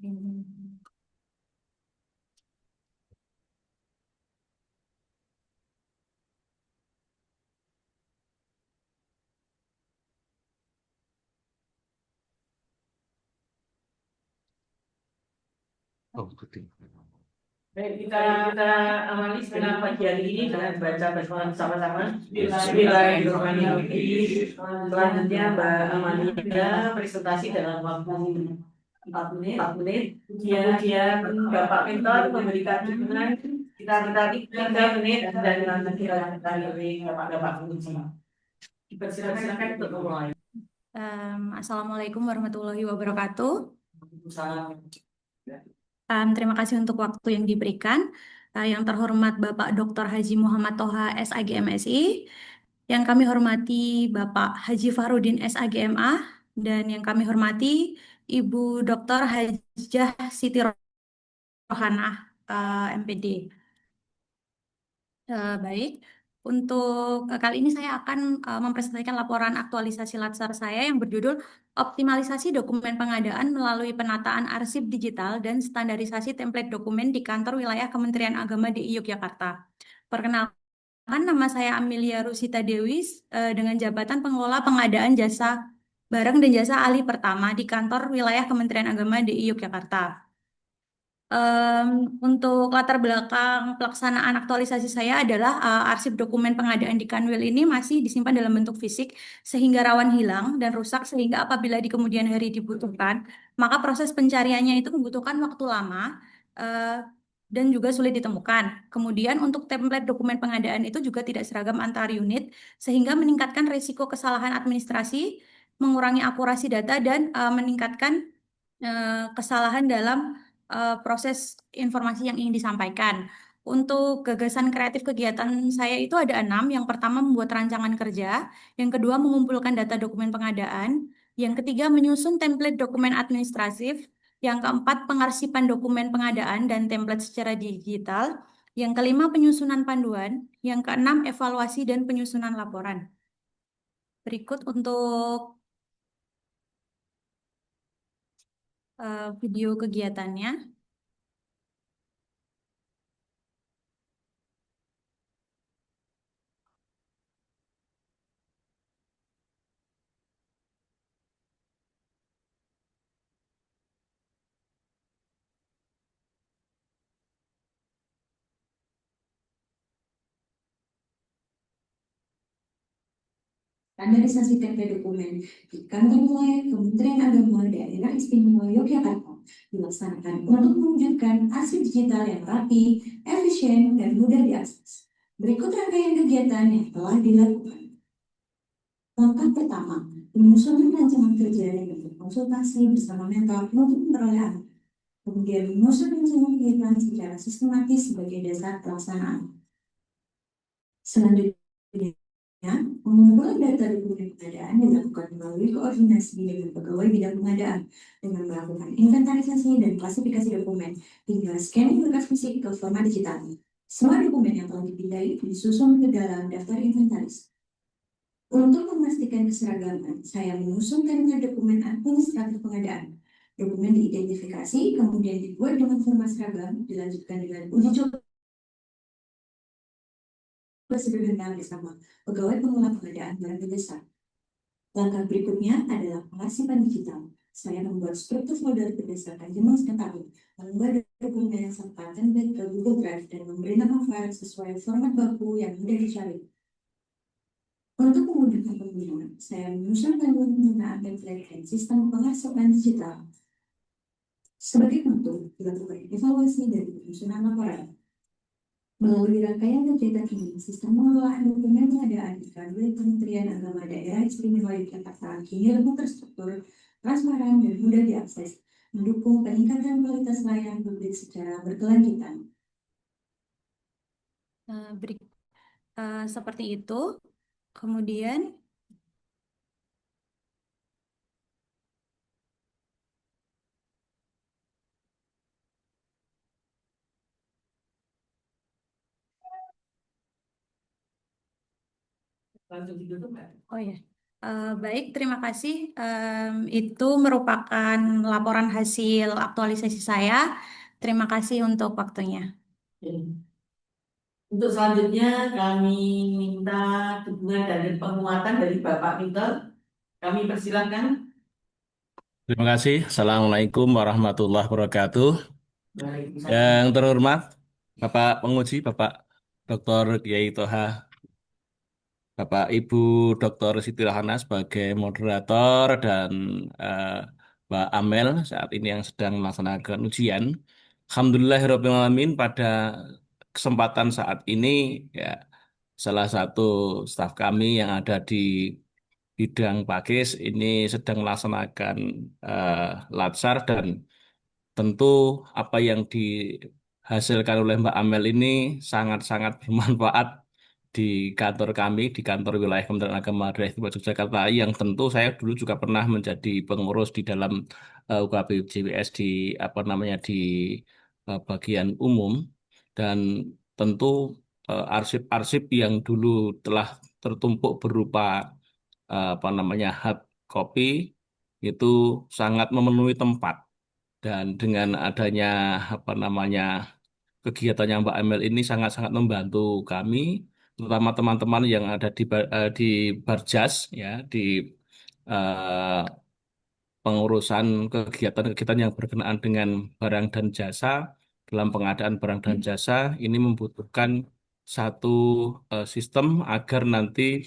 Oh, putih. Baik, kita awali sekarang pagi hari ini dengan baca bersama-sama. Bismillahirrahmanirrahim. Selanjutnya Mbak Amalia presentasi dalam waktu 4 menit. Kemudian Bapak Mentor memberikan dukungan sekitar 3 menit dan nanti kita lanjutkan oleh Bapak Kunci. Dipersilakan untuk memulai. Assalamualaikum warahmatullahi wabarakatuh. Salam. Terima kasih untuk waktu yang diberikan. Yang terhormat Bapak Dr. Haji Muhammad Toha SAG MSI, yang kami hormati Bapak Haji Farudin SAG MA, dan yang kami hormati Ibu Dr. Hajah Siti Rohanah MPD. Baik, untuk kali ini saya akan mempresentasikan laporan aktualisasi latsar saya yang berjudul Optimalisasi Dokumen Pengadaan melalui Penataan Arsip Digital dan Standarisasi Template Dokumen di Kantor Wilayah Kementerian Agama DI Yogyakarta. Perkenalkan, nama saya Amelia Rusita Dewis dengan jabatan Pengelola Pengadaan Jasa Barang dan Jasa Alih Pertama di Kantor Wilayah Kementerian Agama DI Yogyakarta. Untuk latar belakang pelaksanaan aktualisasi saya adalah arsip dokumen pengadaan di Kanwil ini masih disimpan dalam bentuk fisik sehingga rawan hilang dan rusak, sehingga apabila di kemudian hari dibutuhkan, maka proses pencariannya itu membutuhkan waktu lama dan juga sulit ditemukan. Kemudian untuk template dokumen pengadaan itu juga tidak seragam antar unit sehingga meningkatkan risiko kesalahan administrasi, mengurangi akurasi data, dan meningkatkan kesalahan dalam proses informasi yang ingin disampaikan. Untuk gagasan kreatif kegiatan saya itu ada 6. Yang pertama, membuat rancangan kerja. Yang kedua, mengumpulkan data dokumen pengadaan. Yang ketiga, menyusun template dokumen administratif. Yang keempat, pengarsipan dokumen pengadaan dan template secara digital. Yang kelima, penyusunan panduan. Yang keenam, evaluasi dan penyusunan laporan. Berikut untuk video kegiatannya. Standarisasi template dokumen di Kantor Wilayah Kementerian Agama Daerah Istimewa Yogyakarta dilaksanakan untuk mewujudkan arsip digital yang rapi, efisien, dan mudah diakses. Berikut rangkaian kegiatan yang telah dilakukan. Langkah pertama, penyusunan rancangan kerja yang berkonsultasi bersama mentor untuk memperoleh anak. Kemudian menyusun rancangan kegiatan secara sistematis sebagai dasar pelaksanaan. Selanjutnya, pengumpulan data dokumen pengadaan dilakukan melalui koordinasi dengan pegawai bidang pengadaan dengan melakukan inventarisasi dan klasifikasi dokumen hingga scanning berkas fisik ke format digital. Semua dokumen yang telah dipindai disusun ke dalam daftar inventaris. Untuk memastikan keseragaman, saya menyusun template dokumen administratif pengadaan. Dokumen diidentifikasi, kemudian dibuat dengan format seragam, dilanjutkan dengan uji coba sederhana bersama pegawai pengelola pengadaan barang dan jasa. Langkah berikutnya adalah pengarsipan digital. Saya membuat struktur folder berdasarkan jenis tahun, mengunggah dokumen serta template ke Google Drive dan memberi nama file sesuai format baku yang mudah dicari. Untuk memudahkan pengguna, saya menyusun panduan penggunaan template dan sistem pengarsipan digital. Sebagai bentuk, dilakukan evaluasi dari penyusunan laporan. Melalui rangkaian kegiatan ini, sistem pengelolaan dokumen pengadaan di Kanwil Kementerian Agama Daerah Istimewa Yogyakarta kini lebih terstruktur, transparan, dan mudah diakses, mendukung peningkatan kualitas layanan publik secara berkelanjutan. Seperti itu. Kemudian Langsung ditutup nggak? oh ya, Baik, terima kasih. Itu merupakan laporan hasil aktualisasi saya. Terima kasih untuk waktunya. Oke. Untuk selanjutnya kami minta dukungan dan penguatan dari Bapak Pintor. Kami persilakan. Terima kasih. Assalamualaikum warahmatullahi wabarakatuh. Waalaikumsalam. Yang terhormat Bapak Penguji, Bapak Dr. Kiai Toha, Bapak Ibu Dr. Siti Rohana sebagai moderator dan eh, Mbak Amel saat ini yang sedang melaksanakan ujian. Alhamdulillahirrahmanirrahim pada kesempatan saat ini ya salah satu staf kami yang ada di bidang Pakis ini sedang melaksanakan eh, latsar dan tentu apa yang dihasilkan oleh Mbak Amel ini sangat-sangat bermanfaat di kantor kami, di kantor wilayah Kementerian Agama Daerah Istimewa Yogyakarta, yang tentu saya dulu juga pernah menjadi pengurus di dalam UKB JWS di apa namanya di bagian umum, dan tentu arsip-arsip yang dulu telah tertumpuk berupa apa namanya hard copy itu sangat memenuhi tempat, dan dengan adanya apa namanya kegiatannya Mbak Emel ini sangat-sangat membantu kami, terutama teman-teman yang ada di Barjas ya, di eh, pengurusan kegiatan-kegiatan yang berkenaan dengan barang dan jasa. Dalam pengadaan barang dan jasa ini membutuhkan satu sistem agar nanti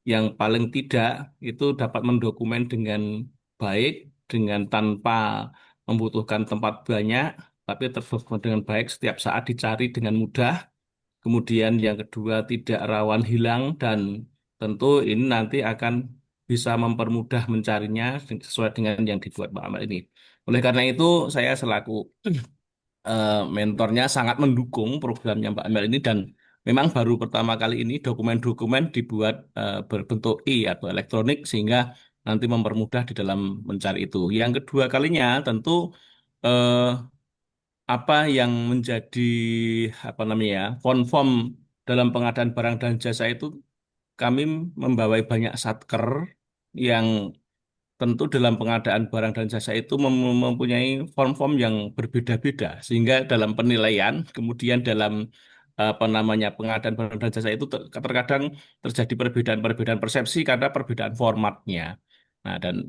yang paling tidak itu dapat mendokumen dengan baik, dengan tanpa membutuhkan tempat banyak, tapi terdokumen dengan baik setiap saat dicari dengan mudah. Kemudian yang kedua tidak rawan hilang, dan tentu ini nanti akan bisa mempermudah mencarinya sesuai dengan yang dibuat Mbak Amal ini. Oleh karena itu saya selaku mentornya sangat mendukung programnya Mbak Amel ini, dan memang baru pertama kali ini dokumen-dokumen dibuat berbentuk atau elektronik sehingga nanti mempermudah di dalam mencari itu. Yang kedua kalinya tentu eh, apa yang menjadi apa namanya ya, konform dalam pengadaan barang dan jasa itu, kami membawai banyak satker yang tentu dalam pengadaan barang dan jasa itu mempunyai form-form yang berbeda-beda, sehingga dalam penilaian kemudian dalam apa namanya pengadaan barang dan jasa itu terkadang terjadi perbedaan-perbedaan persepsi karena perbedaan formatnya. Nah, dan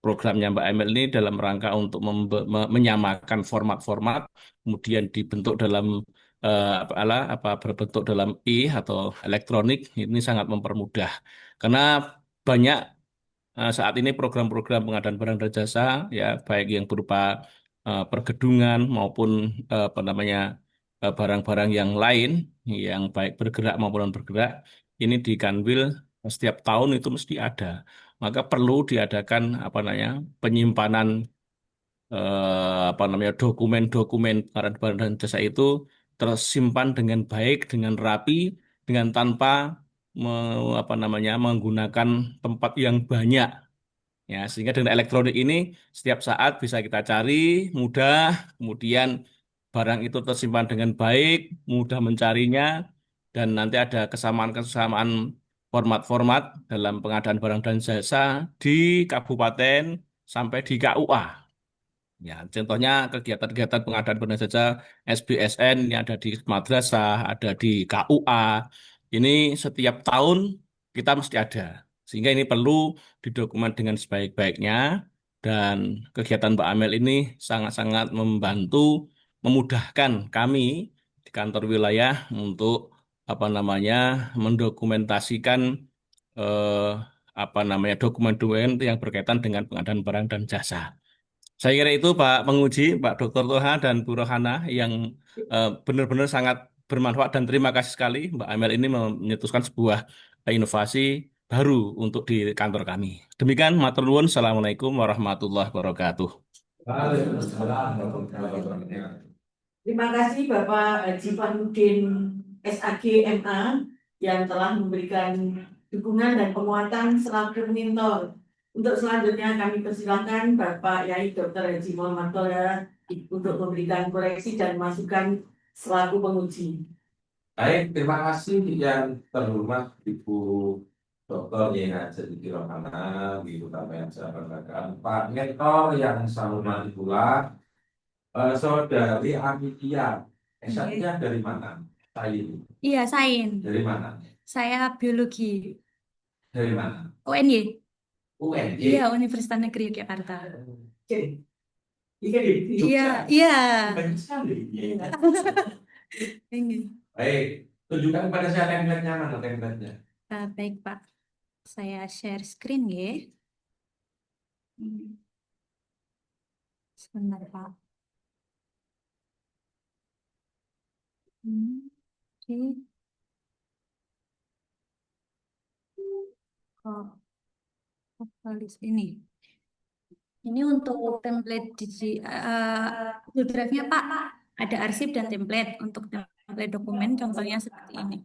programnya Mbak Emil ini dalam rangka untuk menyamakan format-format, kemudian dibentuk dalam apa berbentuk dalam atau elektronik, ini sangat mempermudah karena banyak saat ini program-program pengadaan barang dan jasa ya, baik yang berupa pergedungan maupun apa namanya barang-barang yang lain yang baik bergerak maupun non bergerak, ini di Kanwil setiap tahun itu mesti ada. Maka perlu diadakan apa namanya penyimpanan apa namanya dokumen-dokumen pengadaan barang dan jasa itu tersimpan dengan baik, dengan rapi, dengan tanpa apa namanya menggunakan tempat yang banyak. Ya, sehingga dengan elektronik ini setiap saat bisa kita cari mudah, kemudian barang itu tersimpan dengan baik, mudah mencarinya, dan nanti ada kesamaan-kesamaan format-format dalam pengadaan barang dan jasa di kabupaten sampai di KUA. Ya, contohnya kegiatan-kegiatan pengadaan barang dan jasa SBSN yang ada di madrasah, ada di KUA. Ini setiap tahun kita mesti ada. Sehingga ini perlu didokumen dengan sebaik-baiknya, dan kegiatan Mbak Amel ini sangat-sangat membantu, memudahkan kami di kantor wilayah untuk apa namanya mendokumentasikan eh, apa namanya dokumen-dokumen yang berkaitan dengan pengadaan barang dan jasa. Saya kira itu Pak Penguji, Pak Dr. Toha dan Bu Rohana yang benar-benar sangat bermanfaat, dan terima kasih sekali Mbak Amel ini menyetuskan sebuah inovasi baru untuk di kantor kami. Demikian, matur nuwun. Assalamualaikum warahmatullahi wabarakatuh. Waalaikumsalam warahmatullahi wabarakatuh. Terima kasih Bapak Haji Farudin SAG MA yang telah memberikan dukungan dan penguatan selaku mentor. Untuk selanjutnya kami persilakan Bapak Yai Dr. Haji Muhammad Toha untuk memberikan koreksi dan masukan selaku penguji. Baik, terima kasih yang terhormat Ibu Dr. YH Jadi Rohana, Ibu Utama yang saya banggakan, Pak Mentor yang saya hormati pula, Saudari Amelia, S1-nya dari mana? Sain. Iya, sain. Dari mana? Saya biologi. Dari mana? UNY. UNJ. Iya, Universitas Negeri Yogyakarta. Iya, di Iya, iya. Baik sekali. Ini. Baik, tunjukkan pada saya template-nya mana template-nya. Baik, Pak. Saya share screen ya. Sebentar, Pak. Oke. Tulis ini. Ini untuk template Google Drive-nya, Pak. Ada arsip dan template. Untuk template dokumen contohnya seperti ini.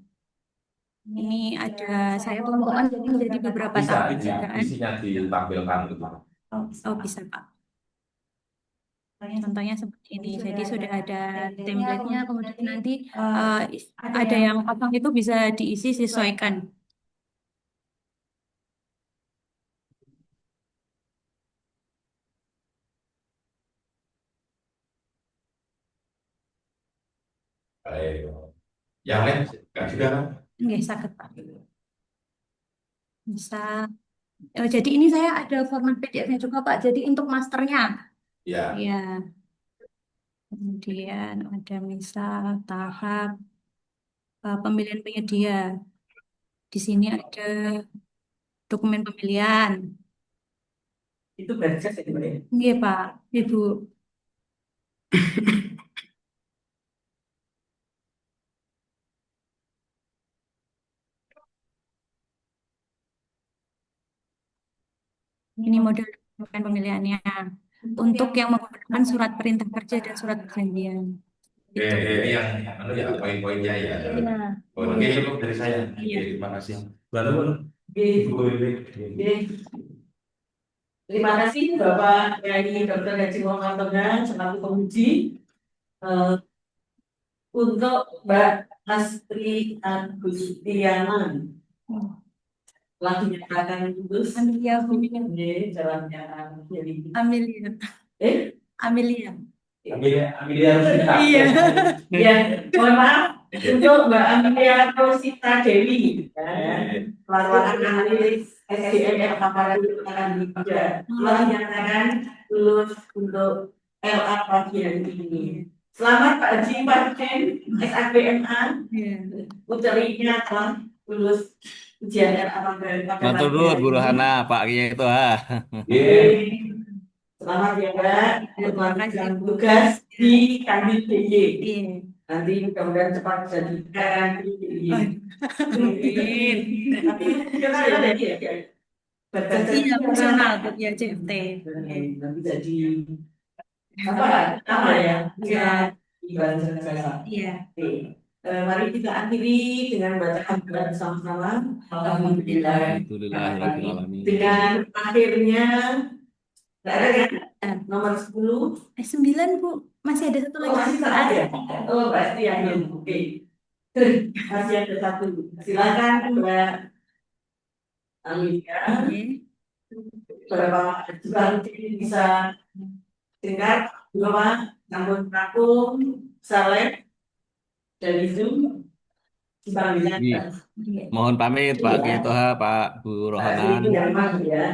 Ini ada saya kelompokkan menjadi beberapa Bisa, tahap ini pekerjaan. isinya ditampilkan. Oh, bisa, Pak. Contohnya seperti ini. Jadi sudah ada template-nya, kemudian nanti ada yang kosong itu bisa diisi sesuaikan. Baik. Yang lain kan juga kan? Nggih, sakit, Pak. Bisa. Jadi ini saya ada format PDF-nya juga, Pak. Jadi untuk masternya. Ya. Ya. Kemudian ada misal tahap pemilihan penyedia. Di sini ada dokumen pemilihan. Itu berkas ya, Mbak, ya? Iya, Pak. Ibu. Ini model dokumen pemilihannya. Untuk yang menggunakan surat perintah kerja dan surat perjanjian. Ini yang ya, poin-poinnya ya. Iya. Oke, cukup dari saya. Iya. Terima kasih. Baru Oke. Oke. Terima kasih Bapak Yai Dr. Haji Muhammad Toga selaku penguji. Untuk Mbak Astri Agustiana telah dinyatakan lulus. Amelia. Oke, jalannya Amelia. Amelia. Amelia Rosita. Iya. Ya, mohon maaf untuk Mbak Amelia Rosita Dewi, pelaksana ahli SDM aparatur akan tiga telah dinyatakan lulus untuk LA pagi hari ini. Selamat Pak Haji Pasien SABMA, puterinya telah lulus ujian LA pada Matur nuwun Bu Rohana, Pak Kiai itu Selamat ya Mbak, untuk melanjutkan tugas di Kanwil DIY. Nanti mudah-mudahan cepat jadi Kanwil DIY. Tapi kita ada ya, Iya, profesional ya CFT. nanti jadi apa? Nama ya? Iya. Iya. Mari kita akhiri dengan bacaan bersama-sama. Alhamdulillah. Alhamdulillahirrahmanirrahim. Dengan akhirnya nggak ada kan? Nomor 10. 9, Bu. Masih ada satu Oh, lagi. masih ada. Oh, pasti yang oke. Masih ada satu. Silakan Mbak Amelia. Beberapa juga bisa singkat. Bapak, namun aku Saleh dari Zoom. Mohon pamit Pak Kiai Toha, Pak Bu Rohana. Yang mana ya?